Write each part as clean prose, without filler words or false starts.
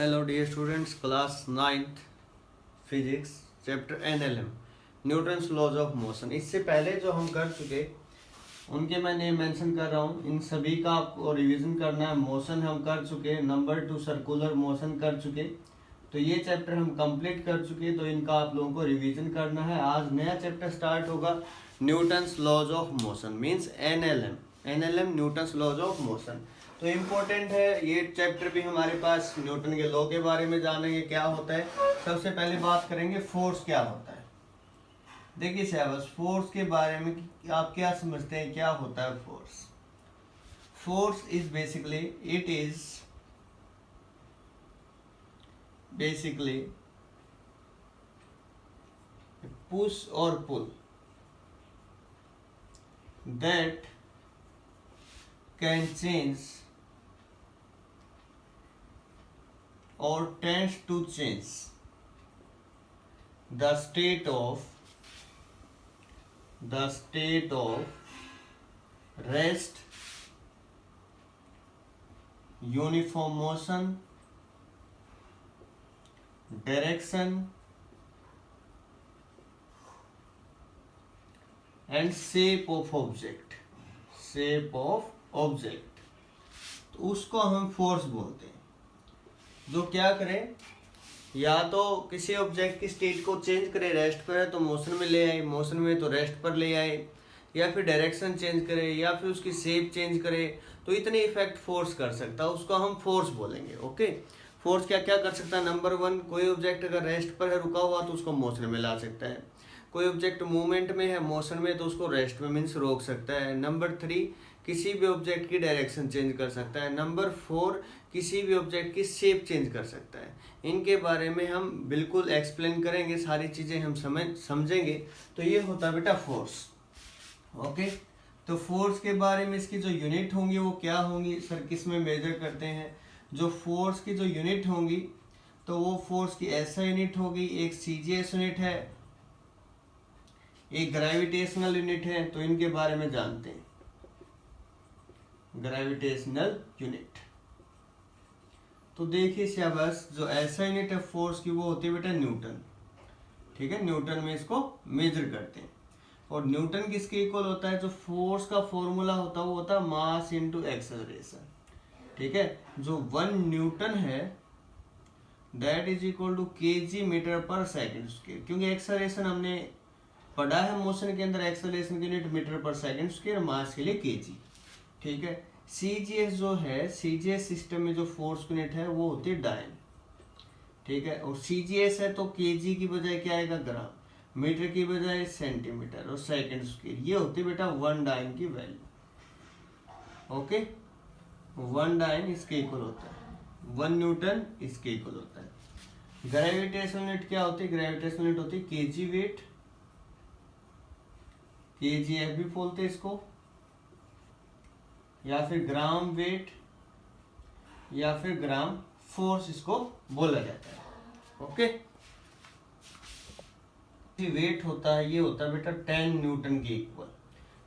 Hello dear students, class 9th physics chapter NLM Newton's laws of motion. इससे पहले जो हम कर चुके उनके मैं नेम मेंशन कर रहा हूँ। इन सभी का आपको रिवीजन करना है। मोशन हम कर चुके, नंबर 2 सर्कुलर मोशन कर चुके, तो ये चैप्टर हम कंप्लीट कर चुके, तो इनका आप लोगों को रिवीजन करना है। आज नया चैप्टर स्टार्ट होगा, Newton's laws of motion means NLM Newton's laws of motion. तो इम्पोर्टेंट है ये चैप्टर भी हमारे पास। न्यूटन के लॉ के बारे में जानेंगे क्या होता है। सबसे पहले बात करेंगे फोर्स क्या होता है। देखिए शाबाश, फोर्स के बारे में आप क्या समझते हैं, क्या होता है force. Force is basically push और पुल that can change or tends to change the state of rest, uniform motion, direction and shape of object। तो उसको हम फोर्स बोलते हैं, जो क्या करे, या तो किसी ऑब्जेक्ट की स्टेट को चेंज करे, रेस्ट पर है तो मोशन में ले आए, मोशन में तो रेस्ट पर ले आए, या फिर डायरेक्शन चेंज करे, या फिर उसकी शेप चेंज करे, तो इतने इफेक्ट फोर्स कर सकता है, उसको हम फोर्स बोलेंगे। ओके, फोर्स क्या क्या कर सकता है। नंबर 1, कोई ऑब्जेक्ट अगर रेस्ट पर है, रुका हुआ, तो उसको मोशन में ला सकता है। कोई ऑब्जेक्ट मूवमेंट में है, मोशन में, तो उसको रेस्ट में मीन्स रोक सकता है। नंबर 3, किसी भी ऑब्जेक्ट की डायरेक्शन चेंज कर सकता है। नंबर 4, किसी भी ऑब्जेक्ट की शेप चेंज कर सकता है। इनके बारे में हम बिल्कुल एक्सप्लेन करेंगे, सारी चीज़ें हम समझेंगे। तो ये होता है बेटा फोर्स। ओके, तो फोर्स के बारे में इसकी जो यूनिट होंगी वो क्या होंगी, सर किस में मेजर करते हैं। जो फोर्स की जो यूनिट होंगी, तो वो फोर्स की ऐसा यूनिट होगी, एक सीजीएस यूनिट है, एक ग्रेविटेशनल यूनिट है। तो इनके बारे में जानते हैं। ग्रेविटेशनल यूनिट, तो देखिए शाबाश, जो ऐसा यूनिट है फोर्स की वो होती है बेटा न्यूटन। ठीक है, न्यूटन में इसको मेजर करते हैं। और न्यूटन किसके इक्वल होता है, जो फोर्स का फॉर्मूला होता है वो होता है मास इनटू एक्सेलरेशन। ठीक है, जो 1 न्यूटन है that is equal to KG metre पर सेकंड स्क्वायर, क्योंकि एक्सेलरेशन हमने पढ़ा है मोशन के अंदर, एक्सेलरेशन की यूनिट मीटर पर सेकंड स्क्वायर, मास के लिए केजी। ठीक है, सीजीएस जो है, सीजीएस सिस्टम में जो फोर्स यूनिट है वो होती है डायन। ठीक है, और सीजीएस है तो केजी की बजाय क्या आएगा, ग्राम, मीटर की बजाय सेंटीमीटर, और सेकंड स्क्वायर ये होती है बेटा 1 डायन की वैल्यू। ओके, 1 डायन इसके इक्वल होता है, 1 न्यूटन इसके इक्वल होता है। ग्रेविटेशनल यूनिट क्या होती है, ग्रेविटेशनल यूनिट होती है केजी वेट, केजीएफ भी बोलते हैं इसको, या फिर ग्राम वेट, या फिर ग्राम फोर्स इसको बोला जाता है। ओके, वेट होता है, ये होता है बेटा 10 न्यूटन के इक्वल,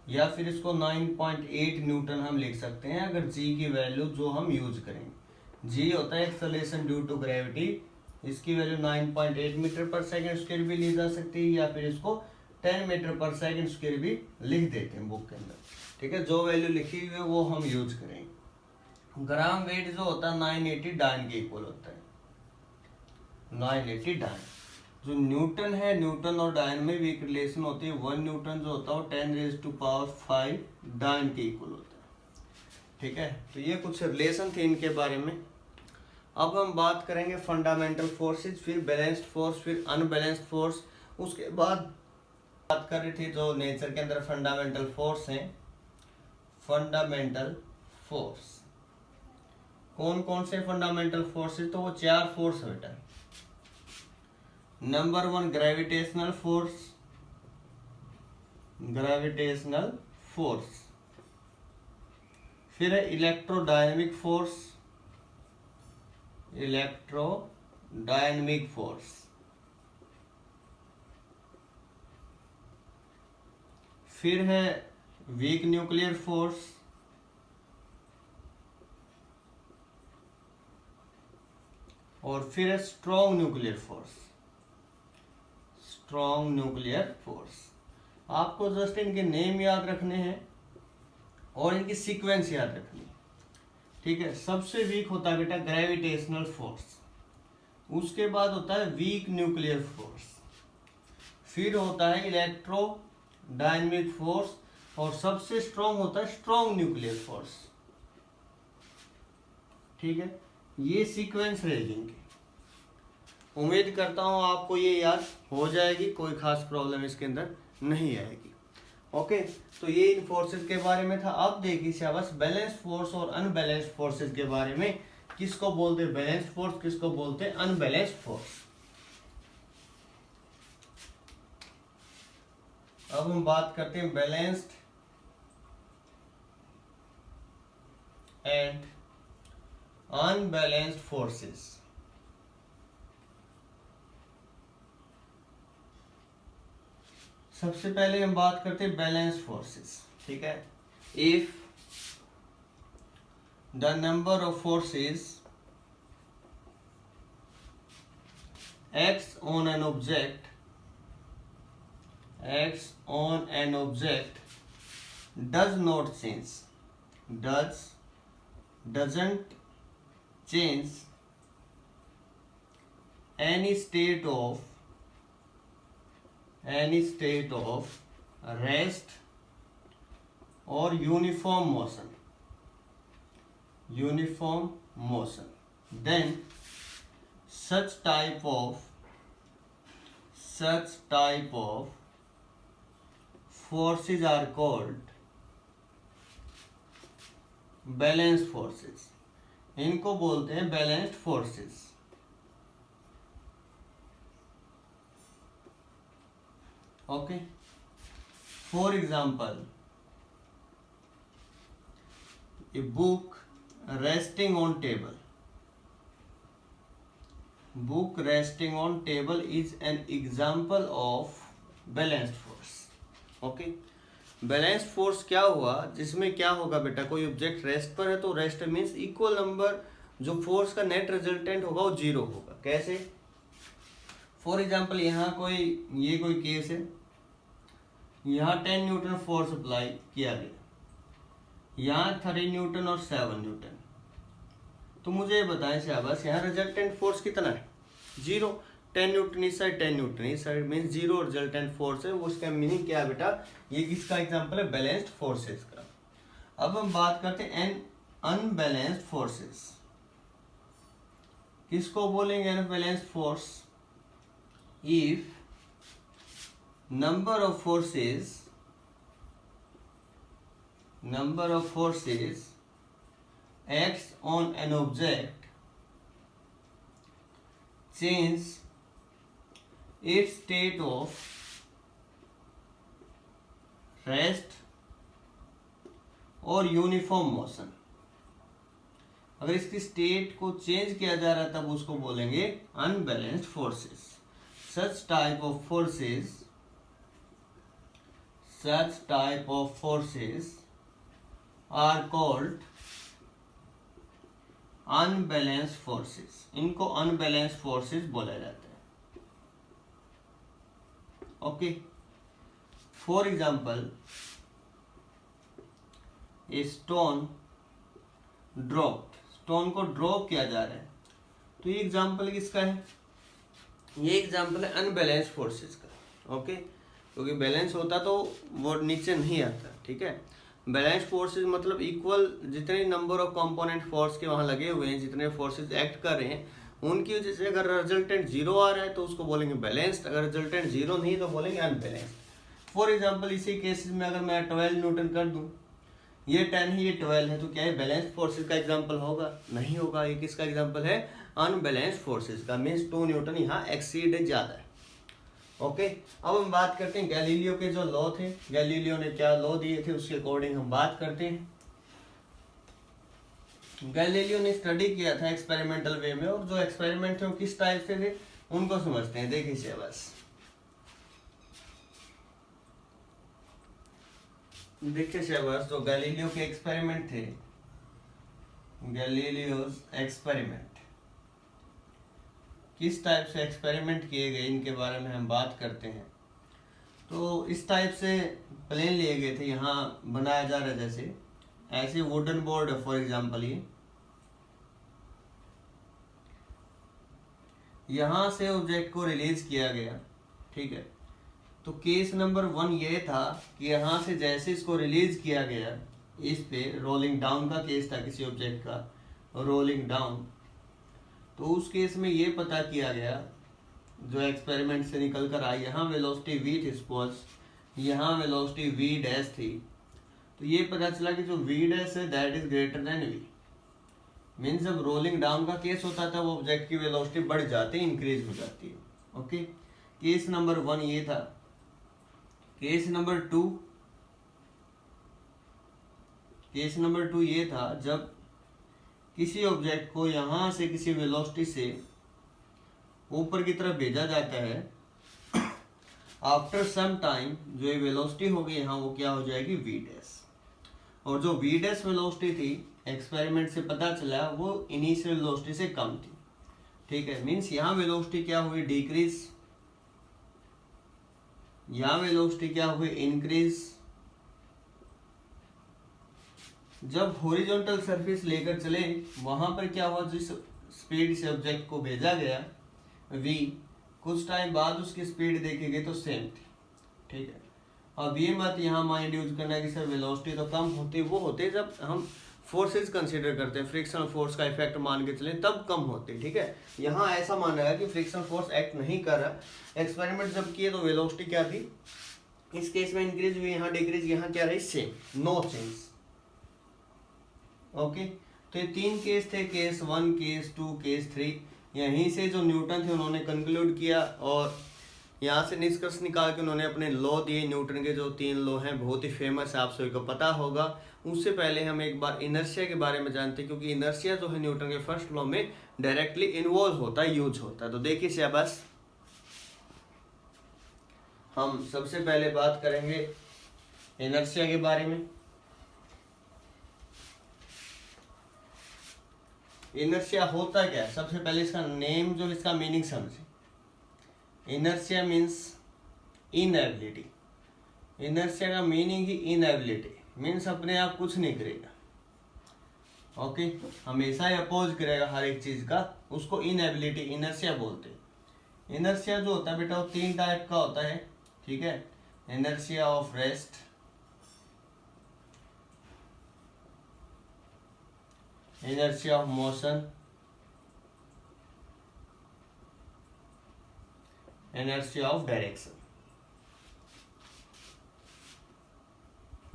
या फिर इसको 9.8 न्यूटन हम लिख सकते हैं अगर जी की वैल्यू जो हम यूज करेंगे। जी होता है एक्सेलरेशन ड्यू टू ग्रेविटी, इसकी वैल्यू 9.8 मीटर पर सेकंड स्क्वायर भी ली जा सकती है, या फिर इसको 10 मीटर पर सेकंड स्क्वायर भी लिख देते हैं बुक के अंदर। ठीक है, जो वैल्यू लिखी हुई है वो हम यूज करेंगे। ग्राम वेट जो होता है 980 डायन के इक्वल होता है, 980 डायन। जो न्यूटन है, न्यूटन और डायन में भी एक रिलेशन होती है, 1 न्यूटन जो होता है वो 10⁵ डायन के इक्वल होता है। ठीक है, तो ये कुछ रिलेशन थे इनके बारे में। अब हम बात करेंगे फंडामेंटल फोर्सेज, फिर बैलेंस्ड फोर्स, फिर अनबैलेंस्ड फोर्स। उसके बाद बात कर रही थी जो नेचर के अंदर फंडामेंटल फोर्स हैं। फंडामेंटल फोर्स कौन कौन से फंडामेंटल फोर्सेज, तो वो 4 फोर्स है बेटा। नंबर 1 ग्रेविटेशनल फोर्स, फिर है इलेक्ट्रोडायनेमिक फोर्स, फिर है वीक न्यूक्लियर फोर्स, और फिर है strong nuclear force. Strong nuclear force, आपको जस्ट इनके नेम याद रखने हैं और इनकी सीक्वेंस याद रखनी है, ठीक है। सबसे वीक होता है बेटा ग्रेविटेशनल फोर्स, उसके बाद होता है वीक न्यूक्लियर फोर्स, फिर होता है इलेक्ट्रो डायनेमिक फोर्स, और सबसे स्ट्रॉन्ग होता है स्ट्रॉन्ग न्यूक्लियर फोर्स, ठीक है। ये सीक्वेंस रहेगी इनकी। उम्मीद करता हूं आपको ये याद हो जाएगी, कोई खास प्रॉब्लम इसके अंदर नहीं आएगी। ओके, तो ये इन फोर्सेस के बारे में था। अब देखिए शाबाश, बैलेंस फोर्स और अनबैलेंस्ड फोर्सेस के बारे में, किसको बोलते हैं बैलेंस्ड फोर्स, किसको बोलते हैं अनबैलेंस्ड फोर्स। अब हम बात करते हैं बैलेंस्ड एंड अनबैलेंस्ड फोर्सेस। सबसे पहले हम बात करते हैं बैलेंस फोर्सेस, ठीक है। If the number of forces act on an object does not change, doesn't change any state of rest or uniform motion, then such type of forces are called balanced forces. इनको बोलते हैं balanced forces. Okay, for example a book resting on table is an example of balanced force. Okay, balanced force क्या हुआ, जिसमें क्या होगा बेटा, कोई ऑब्जेक्ट रेस्ट पर है तो रेस्ट मीन्स इक्वल नंबर, जो फोर्स का नेट रिजल्टेंट होगा वो 0 होगा। कैसे, फॉर एग्जांपल यहाँ कोई केस है, यहाँ 10 न्यूटन फोर्स अप्लाई किया गया, यहाँ 3 न्यूटन और 7 न्यूटन। तो मुझे बताएं शाबाश, यहाँ रिजल्टेंट फोर्स कितना है, 0। 10 न्यूटन इस साइड, 10 न्यूटन इस साइड, मीन्स 0 रिजल्टेंट फोर्स है। वो उसका मीनिंग क्या है बेटा, ये किसका एग्जांपल है, बैलेंस्ड फोर्सेस का। अब हम बात करते हैं अनबैलेंस्ड फोर्सेस। किसको बोलेंगे unbalanced force, if number of forces acts on an object change its state of rest और यूनिफॉर्म मोशन। अगर इसकी स्टेट को चेंज किया जा रहा है तब उसको बोलेंगे unbalanced forces. such type of forces are called unbalanced forces। इनको unbalanced forces बोला जाता है। Okay, for example a stone को ड्रॉप किया जा रहा है, तो ये एग्जाम्पल किसका है, ये एग्जाम्पल है अनबैलेंस फोर्सेस का। ओके, क्योंकि बैलेंस होता तो वो नीचे नहीं आता, ठीक है। बैलेंस फोर्सेस मतलब इक्वल, जितने नंबर ऑफ कंपोनेंट फोर्स के वहाँ लगे हुए हैं, जितने फोर्सेस एक्ट कर रहे हैं, उनकी वजह से अगर रिजल्टेंट 0 आ रहा है तो उसको बोलेंगे बैलेंस्ड, अगर रिजल्टेंट 0 नहीं तो बोलेंगे अनबैलेंस्ड। फॉर एग्जाम्पल इसी केसेस में अगर मैं 12 न्यूटन कर दूँ, ये 10 है ये 12 है, तो क्या है बैलेंस्ड फोर्सेस का एग्जाम्पल होगा, नहीं होगा। ये किसका एग्जाम्पल है, अनबैलेंस्ड फोर्सेस का, मीन्स 2 न्यूटन यहाँ एक्सीड ज़्यादा है। ओके, अब हम बात करते हैं गैलीलियो के जो लॉ थे, गैलीलियो ने क्या लॉ दिए थे उसके अकॉर्डिंग हम बात करते हैं। गैलीलियो ने स्टडी किया था एक्सपेरिमेंटल वे में, और जो एक्सपेरिमेंट थे वो किस टाइप से थे उनको समझते हैं। देखिए बस, देखिए शाबाश, जो गैलीलियो के एक्सपेरिमेंट थे, गैलीलियोस एक्सपेरिमेंट, किस टाइप से एक्सपेरिमेंट किए गए इनके बारे में हम बात करते हैं। तो इस टाइप से प्लेन लिए गए थे, यहाँ बनाया जा रहा है जैसे ऐसे वुडन बोर्ड है फॉर एग्जांपल, ये यहाँ से ऑब्जेक्ट को रिलीज किया गया, ठीक है। तो केस नंबर 1 ये था कि यहाँ से जैसे इसको रिलीज किया गया, इस पे रोलिंग डाउन का केस था किसी ऑब्जेक्ट का, रोलिंग डाउन। तो उस केस में ये पता किया गया जो एक्सपेरिमेंट से निकल कर आई, यहाँ वेलोसिटी v थी सपोज, यहाँ वेलोसिटी v डैश थी। तो ये पता चला कि जो v डैश है that is greater than v। Means जब रोलिंग डाउन का केस होता था वो ऑब्जेक्ट की वेलोसिटी बढ़ जाती है, इंक्रीज हो जाती है। ओके, केस नंबर 1 ये था। केस नंबर 2 ये था जब किसी ऑब्जेक्ट को यहां से किसी वेलोसिटी से ऊपर की तरफ भेजा जाता है, आफ्टर सम टाइम जो ये वेलोसिटी होगी यहाँ वो क्या हो जाएगी v डैश। और जो v डैश वेलोसिटी थी एक्सपेरिमेंट से पता चला वो इनिशियल वेलोसिटी से कम थी, ठीक है। मीन्स यहाँ वेलोसिटी क्या हुई डिक्रीज, यहाँ वेलोसिटी क्या हुई इंक्रीज। जब हॉरिजॉन्टल सरफेस लेकर चले वहां पर क्या हुआ, जिस स्पीड से ऑब्जेक्ट को भेजा गया v, कुछ टाइम बाद उसकी स्पीड देखेंगे तो सेम थी, ठीक है। अब ये मत यहाँ माइंड यूज करना कि सर वेलोसिटी तो कम होती, वो होते जब हम फोर्सेस कंसीडर करते हैं, फ्रिक्शनल फोर्स का इफेक्ट मान के चले तब कम होते, ठीक है। यहाँ ऐसा मान रहा है कि फ्रिक्शनल फोर्स एक्ट नहीं कर रहा। एक्सपेरिमेंट जब किए तो वेलोसिटी क्या थी, इस केस में इंक्रीज हुई, यहाँ डिक्रीज, यहाँ क्या रही सेम, नो चेंज। ओके, तो ये 3 केस थे, केस 1, केस 2, केस 3। यहीं से जो न्यूटन थे उन्होंने कंक्लूड किया और यहाँ से निष्कर्ष निकाल के उन्होंने अपने लॉ दिए। न्यूटन के जो 3 लॉ हैं बहुत ही फेमस है, आप सभी को पता होगा। उससे पहले हम एक बार इनर्शिया के बारे में जानते हैं, क्योंकि इनर्शिया जो है न्यूटन के फर्स्ट लॉ में डायरेक्टली इन्वॉल्व होता है, यूज होता है। तो देखिए शाबाश, हम सबसे पहले बात करेंगे इनर्शिया के बारे में। इनर्शिया होता क्या है, सबसे पहले इसका नेम जो इसका मीनिंग समझे। Inertia means inability. इनर्शिया का मीनिंग ही इनएबिलिटी, मीन्स अपने आप कुछ नहीं करेगा, ओके, हमेशा ही अपोज करेगा हर एक चीज का, उसको इनएबिलिटी इनर्शिया बोलते हैं। इनर्शिया जो होता है बेटा वो 3 टाइप का होता है, ठीक है। Inertia of rest, inertia of motion, inertia of direction,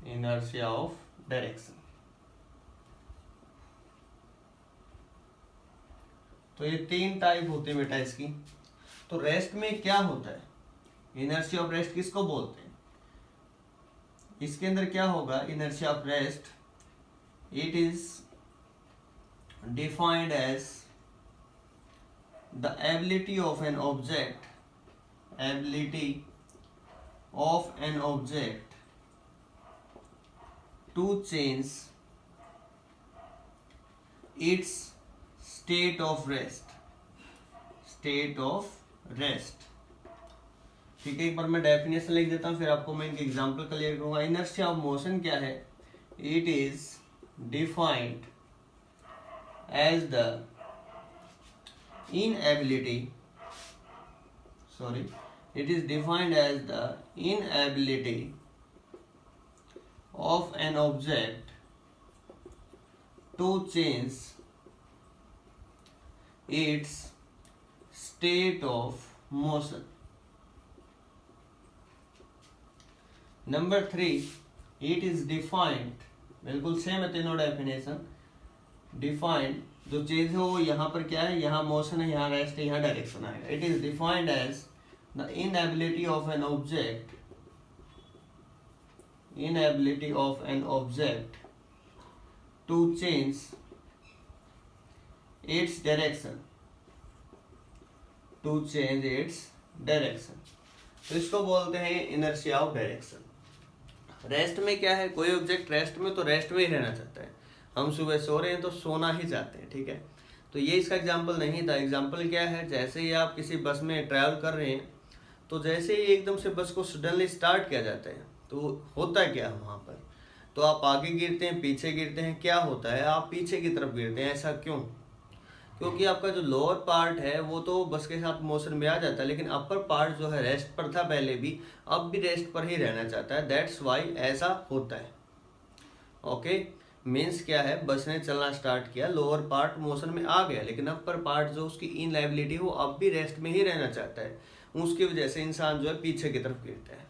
inertia of direction। तो ये 3 टाइप होते हैं बेटा इसकी। तो रेस्ट में क्या होता है, इनर्शिया ऑफ रेस्ट किसको बोलते हैं, इसके अंदर क्या होगा, inertia of rest, it is defined as the ability of an object to change its state of rest। ठीक है, एक बार मैं डेफिनेशन लिख देता हूँ, फिर आपको मैं इनके एग्जाम्पल क्लियर करूंगा। इनर्शिया ऑफ मोशन क्या है, it is defined as the inability of an object to change its state of motion। Number 3, it is defined, बिल्कुल सेम है तीनों डेफिनेशन। डिफाइंड जो चीज है वो यहाँ पर क्या है, यहाँ मोशन है, यहाँ रेस्ट है, यहाँ डायरेक्शन आएगा। It is defined as the inability of an object to change its direction, तो इसको बोलते हैं इनर्शिया ऑफ डायरेक्शन। रेस्ट में क्या है, कोई ऑब्जेक्ट रेस्ट में तो रेस्ट में ही रहना चाहता है। हम सुबह सो रहे हैं तो सोना ही चाहते हैं, ठीक है। तो ये इसका एग्जाम्पल नहीं था। एग्जाम्पल क्या है, जैसे ही आप किसी बस में ट्रैवल कर रहे हैं तो जैसे ही एकदम से बस को सडनली स्टार्ट किया जाता है तो होता है क्या वहाँ पर, तो आप आगे गिरते हैं, पीछे गिरते हैं, क्या होता है, आप पीछे की तरफ गिरते हैं। ऐसा क्यों? क्योंकि आपका जो लोअर पार्ट है वो तो बस के साथ मोशन में आ जाता है, लेकिन अपर पार्ट जो है रेस्ट पर था पहले भी, अब भी रेस्ट पर ही रहना चाहता है। दैट्स वाई ऐसा होता है। ओके, मीन्स क्या है, बस ने चलना स्टार्ट किया, लोअर पार्ट मोशन में आ गया, लेकिन अपर पार्ट जो उसकी इनलाइबिलिटी वो अब भी रेस्ट में ही रहना चाहता है। उसकी वजह से इंसान जो है पीछे की तरफ गिरता है।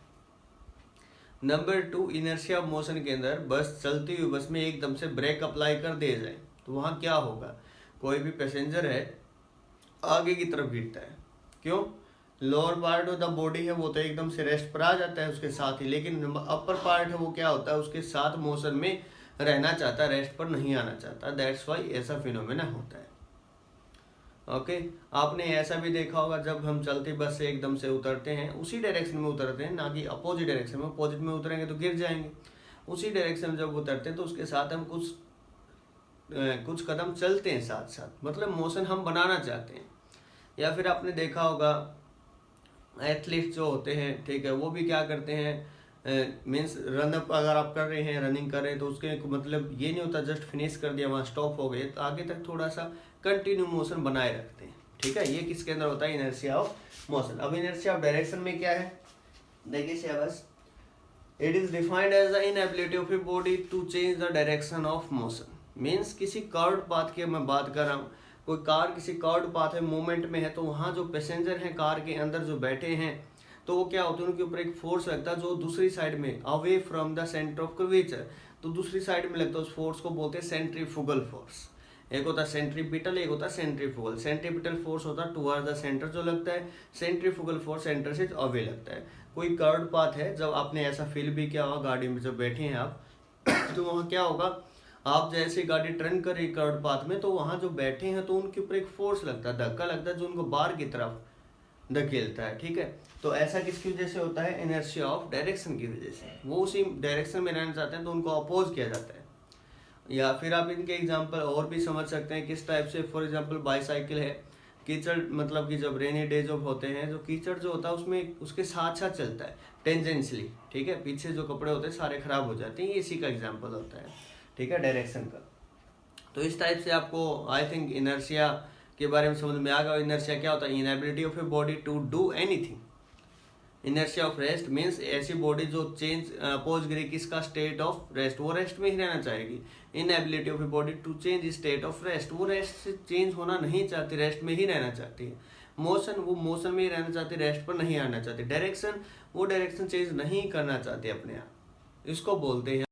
नंबर 2, इनर्शिया ऑफ मोशन के अंदर बस चलती हुई बस में एकदम से ब्रेक अप्लाई कर दिया जाए तो वहाँ क्या होगा, कोई भी पैसेंजर है आगे की तरफ गिरता है। क्यों? Lower part of the body है वो तो एकदम से रेस्ट पर आ जाता है उसके साथ ही, लेकिन अपर पार्ट है वो क्या होता है, उसके साथ मोशन में रहना चाहता है, रेस्ट पर नहीं आना चाहता। दैट्स वाई ऐसा फिनोमेना होता है। ओके, आपने ऐसा भी देखा होगा जब हम चलती बस से एकदम से उतरते हैं, उसी डायरेक्शन में उतरते हैं, ना कि अपोजिट डायरेक्शन में। अपोजिट में उतरेंगे तो गिर जाएंगे। उसी डायरेक्शन में जब उतरते हैं तो उसके साथ हम कुछ कदम चलते हैं साथ साथ, मतलब मोशन हम बनाना चाहते हैं। या फिर आपने देखा होगा एथलीट जो होते हैं, ठीक है, वो भी क्या करते हैं, मीन्स रन अप अगर आप कर रहे हैं, रनिंग कर रहे हैं, तो उसके मतलब ये नहीं होता जस्ट फिनिश कर दिया वहाँ स्टॉप हो गए, तो आगे तक थोड़ा सा कंटिन्यू मोशन बनाए रखते हैं। ठीक है, ये किसके अंदर होता है, इनर्शिया ऑफ मोशन। अब इनर्शिया ऑफ डायरेक्शन में क्या है, देखिए शाबाश, it is defined as the inability of a body to change the direction of motion. Means किसी कर्व्ड पाथ की मैं बात कर रहा हूँ, कोई कार किसी कर्व्ड पाथ है, मूवमेंट में है, तो वहाँ जो पैसेंजर हैं कार के अंदर जो बैठे हैं, तो वो क्या होता है, उनके ऊपर एक फोर्स लगता है जो दूसरी साइड में, away from the centre of curvature, तो दूसरी साइड में लगता है, उस फोर्स को बोलते हैं सेंट्रीफ्यूगल फोर्स। एक होता है सेंट्रीपिटल, एक होता है सेंट्रीफ्यूगल। सेंट्रीपिटल फोर्स होता है टुवर्ड्स द सेंटर जो लगता है, सेंट्रीफ्यूगल फोर्स सेंटर से अवे लगता है। कोई कर्व्ड पाथ है, जब आपने ऐसा फील भी किया होगा गाड़ी में जब बैठे हैं आप तो वहाँ क्या होगा, आप जैसे गाड़ी टर्न कर रही कर्व्ड पाथ में, तो वहाँ जो बैठे हैं तो उनके ऊपर एक फोर्स लगता है, धक्का लगता है, जो उनको बाहर की तरफ धकेलता है। ठीक है, तो ऐसा किसकी वजह से होता है, इनर्शिया ऑफ डायरेक्शन की वजह से। वो उसी डायरेक्शन में रहना चाहते हैं तो उनको अपोज किया जाता है। या फिर आप इनके एग्जांपल और भी समझ सकते हैं किस टाइप से, फॉर एग्जांपल बाईसाइकिल है, कीचड़ मतलब कि जब रेनी डे जब होते हैं, जो कीचड़ जो होता है उसमें उसके साथ साथ चलता है टेंजेंशियली। ठीक है, पीछे जो कपड़े होते हैं सारे खराब हो जाते हैं, ये इसी का एग्जाम्पल होता है। ठीक है, डायरेक्शन का। तो इस टाइप से आपको आई थिंक इनर्शिया के बारे में समझ में आ गया। इनर्शिया क्या होता है, inability of a body to do anything. Inertia of rest means ऐसी बॉडी जो चेंज अपोज करेगी किसका, स्टेट ऑफ रेस्ट, वो रेस्ट में ही रहना चाहेगी। Inability of a body to change state of rest, वो रेस्ट से चेंज होना नहीं चाहती, रेस्ट में ही रहना चाहती है। मोशन, वो मोशन में ही रहना चाहती, रेस्ट पर नहीं आना चाहती। डायरेक्शन, वो डायरेक्शन चेंज नहीं करना चाहती अपने आप, इसको बोलते हैं